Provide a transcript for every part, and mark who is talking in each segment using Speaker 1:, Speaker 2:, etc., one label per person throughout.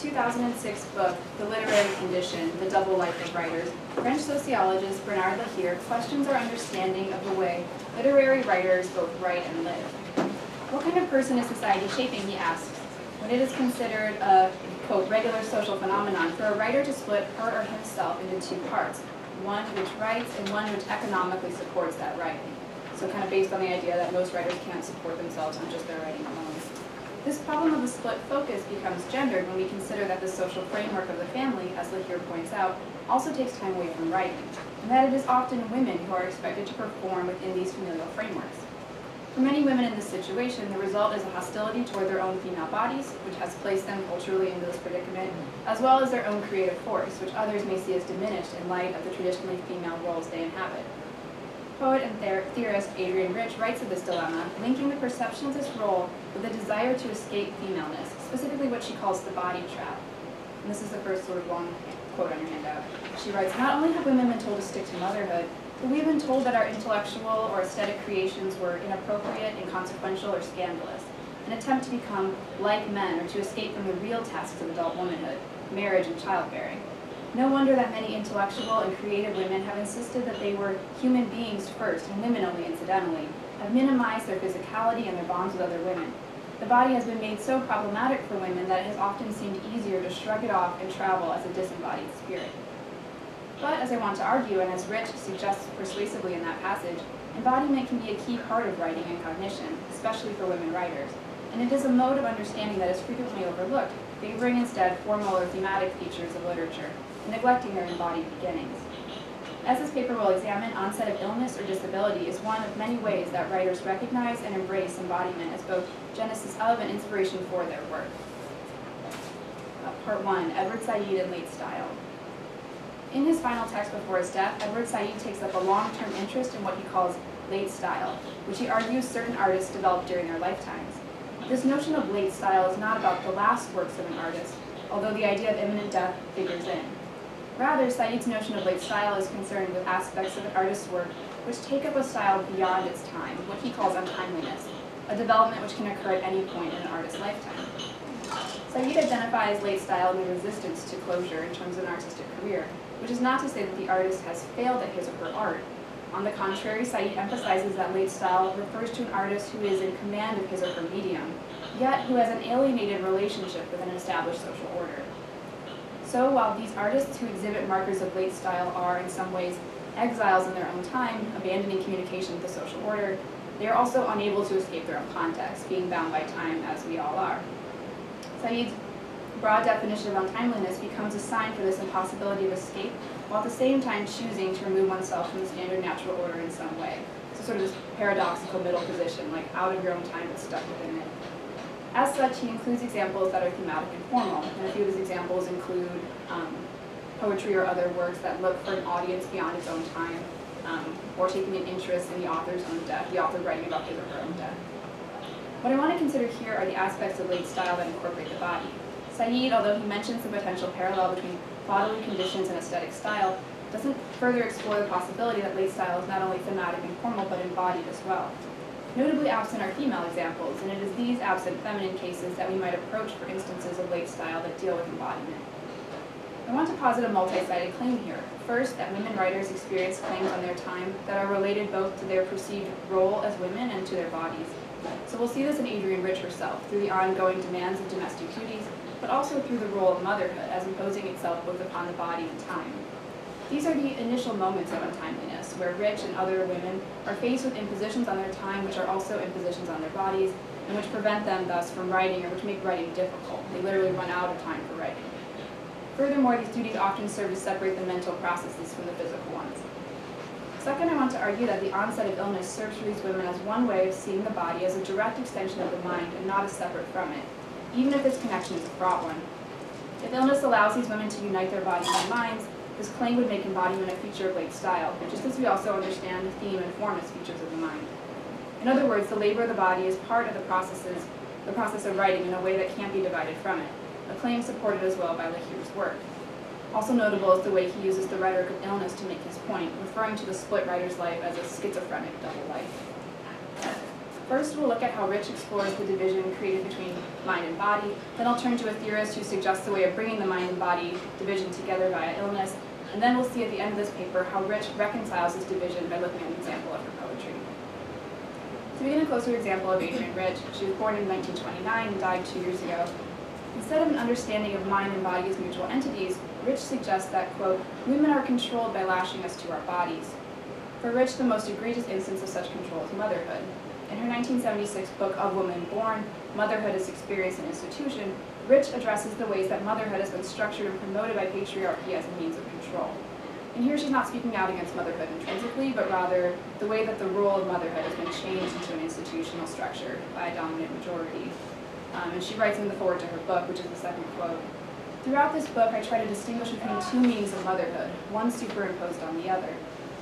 Speaker 1: 2006 book, The Literary Condition, The Double Life of Writers, French sociologist Bernard Lahire questions our understanding of the way literary writers both write and live. What kind of person is society shaping, he asks, when it is considered a, quote, regular social phenomenon for a writer to split her or himself into two parts, one which writes and one which economically supports that writing. So kind of based on the idea that most writers can't support themselves on just their writing alone. This problem of the split focus becomes gendered when we consider that the social framework of the family, as Lahire points out, also takes time away from writing, and that it is often women who are expected to perform within these familial frameworks. For many women in this situation, the result is a hostility toward their own female bodies, which has placed them culturally into this predicament, as well as their own creative force, which others may see as diminished in light of the traditionally female roles they inhabit. Poet and theorist Adrienne writes of this dilemma, linking the perception of this role with a desire to escape femaleness, specifically what she calls the body trap. And this is the first sort of long quote on your handout. She writes, "Not only have women been told to stick to motherhood, but we have been told that our intellectual or aesthetic creations were inappropriate, inconsequential, or scandalous, an attempt to become like men or to escape from the real tasks of adult womanhood, marriage and childbearing. No wonder that many intellectual and creative women have insisted that they were human beings first and women only incidentally, have minimized their physicality and their bonds with other women. The body has been made so problematic for women that it has often seemed easier to shrug it off and travel as a disembodied spirit." But, as I want to argue, and as Rich suggests persuasively in that passage, embodiment can be a key part of writing and cognition, especially for women writers, and it is a mode of understanding that is frequently overlooked, favoring instead formal or thematic features of literature, neglecting their embodied beginnings. As this paper will examine, onset of illness or disability is one of many ways that writers recognize and embrace embodiment as both genesis of and inspiration for their work. Part 1, Edward Said and Late Style. In his final text before his death, Edward Said takes up a long-term interest in what he calls late style, which he argues certain artists developed during their lifetimes. This notion of late style is not about the last works of an artist, although the idea of imminent death figures in. Rather, Said's notion of late style is concerned with aspects of an artist's work which take up a style beyond its time, what he calls untimeliness, a development which can occur at any point in an artist's lifetime. Said identifies late style in the resistance to closure in terms of an artistic career, which is not to say that the artist has failed at his or her art. On the contrary, Said emphasizes that late style refers to an artist who is in command of his or her medium, yet who has an alienated relationship with an established social order. So while these artists who exhibit markers of late style are, in some ways, exiles in their own time, abandoning communication with the social order, they are also unable to escape their own context, being bound by time as we all are. Said's broad definition of untimeliness becomes a sign for this impossibility of escape, while at the same time choosing to remove oneself from the standard natural order in some way. So sort of this paradoxical middle position, like out of your own time but stuck within it. As such, he includes examples that are thematic and formal, and a few of his examples include poetry or other works that look for an audience beyond its own time, or taking an interest in the author's own death, the author writing about his or her own death. What I want to consider here are the aspects of late style that incorporate the body. Said, although he mentions the potential parallel between bodily conditions and aesthetic style, doesn't further explore the possibility that late style is not only thematic and formal, but embodied as well. Notably absent are female examples, and it is these absent feminine cases that we might approach for instances of late style that deal with embodiment. I want to posit a multi-sided claim here. First, that women writers experience claims on their time that are related both to their perceived role as women and to their bodies. So we'll see this in Adrienne Rich herself, through the ongoing demands of domestic duties, but also through the role of motherhood as imposing itself both upon the body and time. These are the initial moments of untimeliness, where Rich and other women are faced with impositions on their time which are also impositions on their bodies, and which prevent them thus from writing or which make writing difficult. They literally run out of time for writing. Furthermore, these duties often serve to separate the mental processes from the physical ones. Second, I want to argue that the onset of illness serves for these women as one way of seeing the body as a direct extension of the mind and not as separate from it, even if this connection is a fraught one. If illness allows these women to unite their bodies and minds, this claim would make embodiment a feature of late style, just as we also understand the theme and form as features of the mind. In other words, the labor of the body is part of the process of writing in a way that can't be divided from it, a claim supported as well by Lahire's work. Also notable is the way he uses the rhetoric of illness to make his point, referring to the split writer's life as a schizophrenic double life. First, we'll look at how Rich explores the division created between mind and body. Then I'll turn to a theorist who suggests a way of bringing the mind and body division together via illness. And then we'll see at the end of this paper how Rich reconciles this division by looking at an example of her poetry. To begin a closer example of Adrienne Rich, she was born in 1929 and died 2 years ago. Instead of an understanding of mind and body as mutual entities, Rich suggests that, quote, women are controlled by lashing us to our bodies. For Rich, the most egregious instance of such control is motherhood. In her 1976 book, Of Woman Born, Motherhood as Experience and Institution, Rich addresses the ways that motherhood has been structured and promoted by patriarchy as a means of control. And here she's not speaking out against motherhood intrinsically, but rather the way that the role of motherhood has been changed into an institutional structure by a dominant majority. And she writes in the foreword to her book, which is the second quote, throughout this book, I try to distinguish between two meanings of motherhood, one superimposed on the other,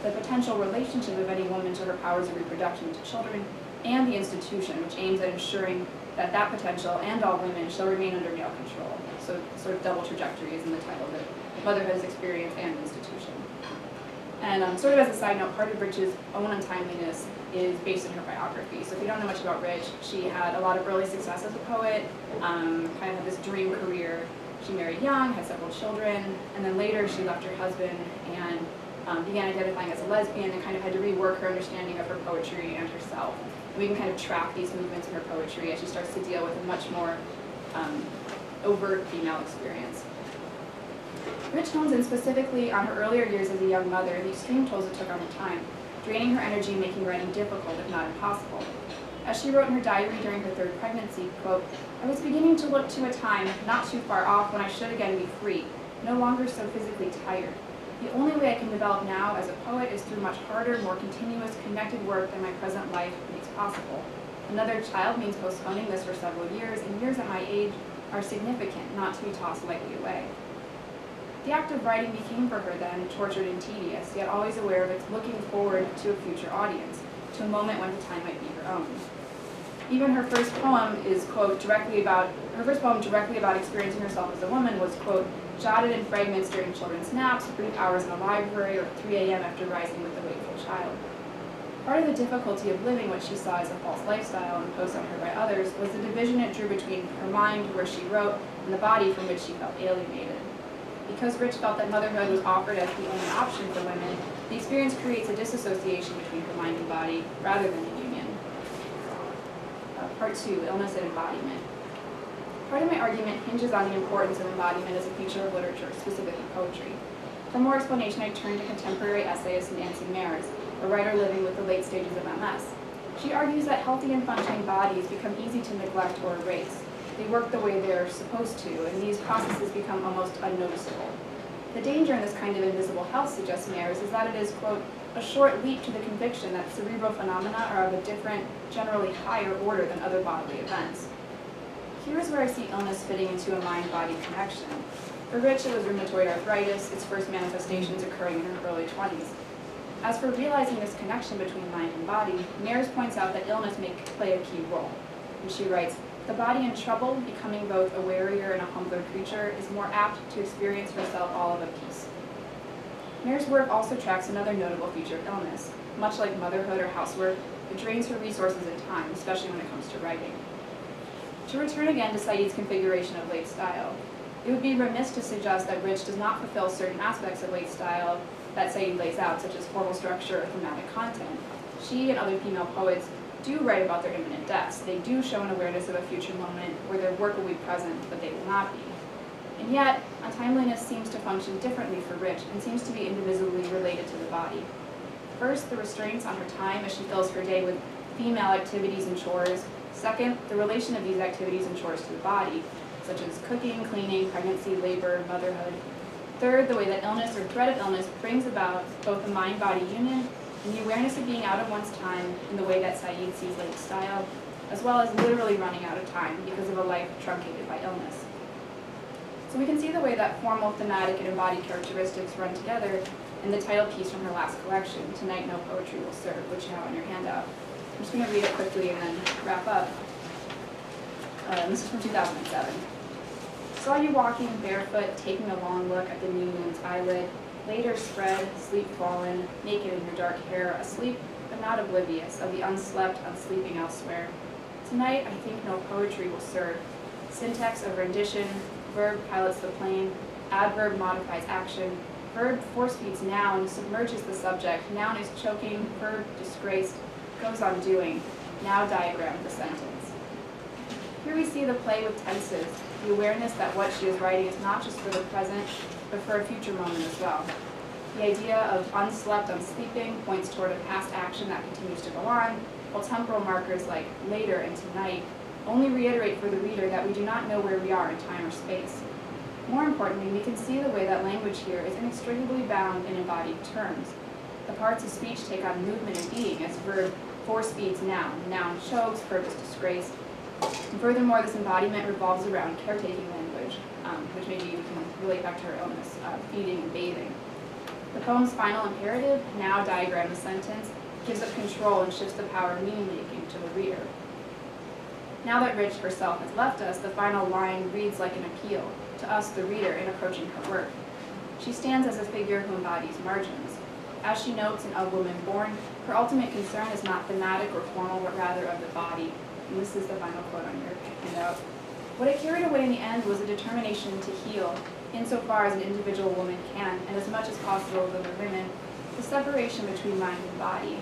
Speaker 1: the potential relationship of any woman to her powers of reproduction to children, and the institution, which aims at ensuring that that potential and all women shall remain under male control. So sort of double trajectory is in the title, that motherhood is experience and institution. And sort of as a side note, part of Rich's own untimeliness is based in her biography. So if you don't know much about Rich, she had a lot of early success as a poet, kind of had this dream career. She married young, had several children, and then later she left her husband and began identifying as a lesbian and kind of had to rework her understanding of her poetry and herself. And we can kind of track these movements in her poetry as she starts to deal with a much more overt female experience. Rich hones in specifically on her earlier years as a young mother and the extreme tolls it took on her time, draining her energy and making writing difficult, if not impossible. As she wrote in her diary during her third pregnancy, quote, I was beginning to look to a time not too far off when I should again be free, no longer so physically tired. The only way I can develop now as a poet is through much harder, more continuous, connected work than my present life makes possible. Another child means postponing this for several years, and years at my age are significant, not to be tossed lightly away. The act of writing became for her then tortured and tedious, yet always aware of its looking forward to a future audience, to a moment when the time might be her own. Even her first poem is, quote, directly about experiencing herself as a woman was, quote, jotted in fragments during children's naps, brief hours in a library, or 3 a.m. after rising with a wakeful child. Part of the difficulty of living what she saw as a false lifestyle imposed on her by others was the division it drew between her mind, where she wrote, and the body from which she felt alienated. Because Rich felt that motherhood was offered as the only option for women, the experience creates a disassociation between her mind and body, rather than a union. Part 2, Illness and Embodiment. Part of my argument hinges on the importance of embodiment as a feature of literature, specifically poetry. For more explanation, I turn to contemporary essayist Nance, a writer living with the late stages of MS. She argues that healthy and functioning bodies become easy to neglect or erase. They work the way they're supposed to, and these processes become almost unnoticeable. The danger in this kind of invisible health, suggests Nance, is that it is, quote, a short leap to the conviction that cerebral phenomena are of a different, generally higher order than other bodily events. Here is where I see illness fitting into a mind-body connection. For Rich, it was rheumatoid arthritis, its first manifestations occurring in her early 20s. As for realizing this connection between mind and body, Nance points out that illness may play a key role. And she writes, the body in trouble, becoming both a warier and a humbler creature, is more apt to experience herself all of a piece. Mare's work also tracks another notable feature of illness. Much like motherhood or housework, it drains her resources and time, especially when it comes to writing. To return again to Said's configuration of late style, it would be remiss to suggest that Rich does not fulfill certain aspects of late style that Said lays out, such as formal structure or thematic content. She and other female poets do write about their imminent deaths. They do show an awareness of a future moment where their work will be present, but they will not be. And yet, untimeliness seems to function differently for Rich and seems to be indivisibly related to the body. First, the restraints on her time as she fills her day with female activities and chores. Second, the relation of these activities and chores to the body, such as cooking, cleaning, pregnancy, labor, motherhood. Third, the way that illness or threat of illness brings about both a mind-body union and the awareness of being out of one's time in the way that Said sees late style, as well as literally running out of time because of a life truncated by illness. So we can see the way that formal, thematic, and embodied characteristics run together in the title piece from her last collection, Tonight No Poetry Will Serve, which you have on your handout. I'm just going to read it quickly and then wrap up. This is from 2007. Saw you walking barefoot, taking a long look at the new moon's eyelid, later spread, sleep fallen, naked in your dark hair, asleep but not oblivious of the unslept, unsleeping elsewhere. Tonight, I think no poetry will serve. Syntax of rendition, verb pilots the plane, adverb modifies action, verb force-feeds noun, submerges the subject, noun is choking, verb disgraced, goes on doing, now diagram the sentence. Here we see the play with tenses, the awareness that what she is writing is not just for the present, but for a future moment as well. The idea of unslept, unsleeping points toward a past action that continues to go on, while temporal markers like later and tonight only reiterate for the reader that we do not know where we are in time or space. More importantly, we can see the way that language here is inextricably bound in embodied terms. The parts of speech take on movement and being as verb force feeds noun, noun chokes, verb is disgraced. And furthermore, this embodiment revolves around caretaking language, which maybe we can relate back to her illness, feeding and bathing. The poem's final imperative, now diagram the sentence, gives up control and shifts the power of meaning-making to the reader. Now that Rich herself has left us, the final line reads like an appeal to us, the reader, in approaching her work. She stands as a figure who embodies margins. As she notes in A Woman Born, her ultimate concern is not thematic or formal, but rather of the body. And this is the final quote on your handout. What I carried away in the end was a determination to heal, insofar as an individual woman can, and as much as possible with other women, the separation between mind and body.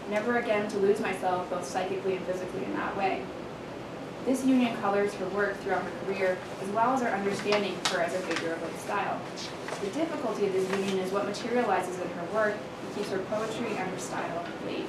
Speaker 1: Never again to lose myself, both psychically and physically, in that way. This union colors her work throughout her career, as well as our understanding of her as a figure of late style. The difficulty of this union is what materializes in her work and keeps her poetry and her style late.